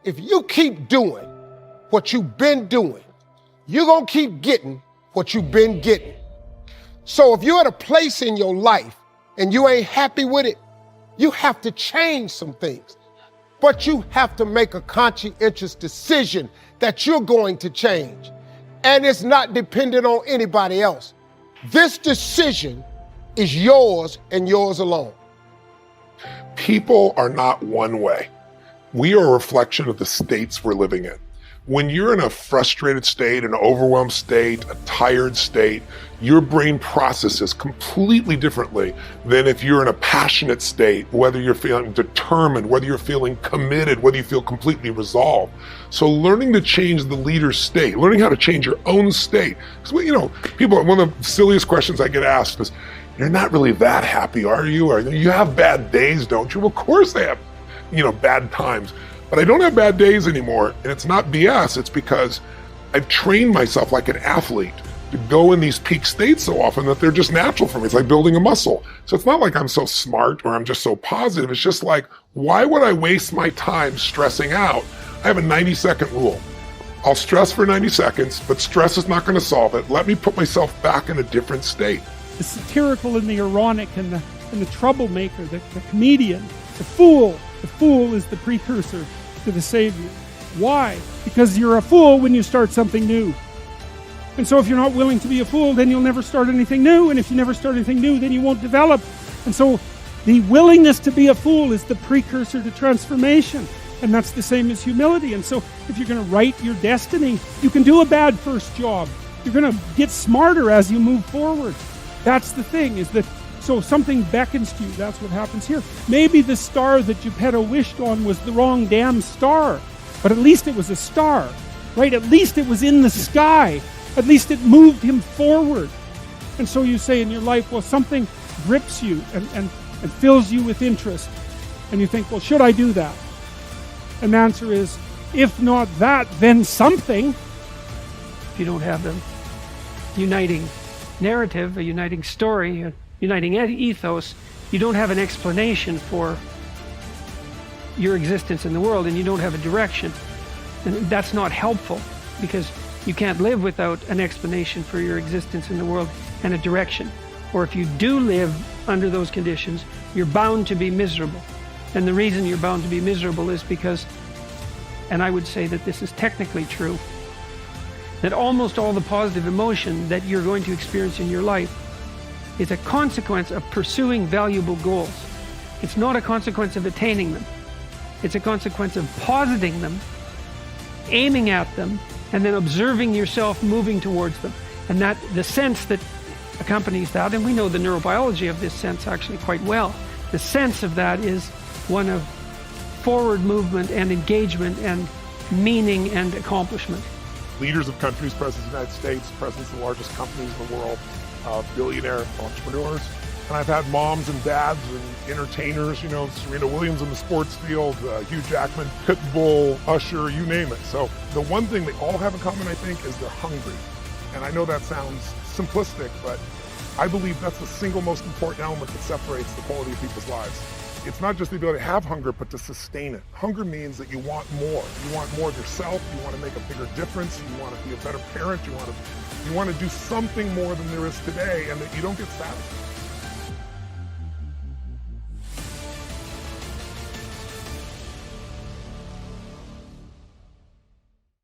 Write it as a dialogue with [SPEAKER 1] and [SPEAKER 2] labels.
[SPEAKER 1] If you keep doing what you've been doing, you're gonna keep getting what you've been getting. So if you're at a place in your life and you ain't happy with it, you have to change some things. But you have to make a conscientious decision that you're going to change. And it's not dependent on anybody else. This decision is yours and yours alone.
[SPEAKER 2] People are not one way. We are a reflection of the states we're living in. When you're in a frustrated state, an overwhelmed state, a tired state, your brain processes completely differently than if you're in a passionate state, whether you're feeling determined, whether you're feeling committed, whether you feel completely resolved. So learning to change the leader's state, learning how to change your own state. Because, people, one of the silliest questions I get asked is, you're not really that happy, are you? Or you have bad days, don't you? Well, of course I have, bad times. But I don't have bad days anymore, and it's not BS. It's because I've trained myself like an athlete to go in these peak states so often that they're just natural for me. It's like building a muscle. So it's not like I'm so smart or I'm just so positive. It's just like, why would I waste my time stressing out? I have a 90-second rule. I'll stress for 90 seconds, but stress is not going to solve it. Let me put myself back in a different state.
[SPEAKER 3] The satirical and the ironic and the troublemaker, the comedian, the fool. The fool is the precursor to the savior. Why? Because you're a fool when you start something new. And so if you're not willing to be a fool, then you'll never start anything new. And if you never start anything new, then you won't develop. And so the willingness to be a fool is the precursor to transformation. And that's the same as humility. And so if you're going to write your destiny, you can do a bad first job. You're going to get smarter as you move forward. That's the thing, is that so something beckons to you. That's what happens here. Maybe the star that Geppetto wished on was the wrong damn star, but at least it was a star, right? At least it was in the sky. At least it moved him forward. And so you say in your life, well, something grips you and fills you with interest. And you think, well, should I do that? And the answer is, if not that, then something.
[SPEAKER 4] If you don't have a uniting narrative, a uniting story, a uniting ethos, you don't have an explanation for your existence in the world, and you don't have a direction. And that's not helpful, because you can't live without an explanation for your existence in the world and a direction. Or if you do live under those conditions, you're bound to be miserable. And the reason you're bound to be miserable is because, and I would say that this is technically true, that almost all the positive emotion that you're going to experience in your life is a consequence of pursuing valuable goals. It's not a consequence of attaining them. It's a consequence of positing them, aiming at them, and then observing yourself moving towards them. And that the sense that accompanies that, and we know the neurobiology of this sense actually quite well, the sense of that is one of forward movement and engagement and meaning and accomplishment.
[SPEAKER 2] Leaders of countries, presidents of the United States, presidents of the largest companies in the world, billionaire entrepreneurs. And I've had moms and dads and entertainers, Serena Williams in the sports field, Hugh Jackman, Pitbull, Usher, you name it. So the one thing they all have in common, I think, is they're hungry. And I know that sounds simplistic, but I believe that's the single most important element that separates the quality of people's lives. It's not just the ability to have hunger, but to sustain it. Hunger means that you want more. You want more of yourself. You want to make a bigger difference. You want to be a better parent. You want to do something more than there is today, and that you don't get satisfied.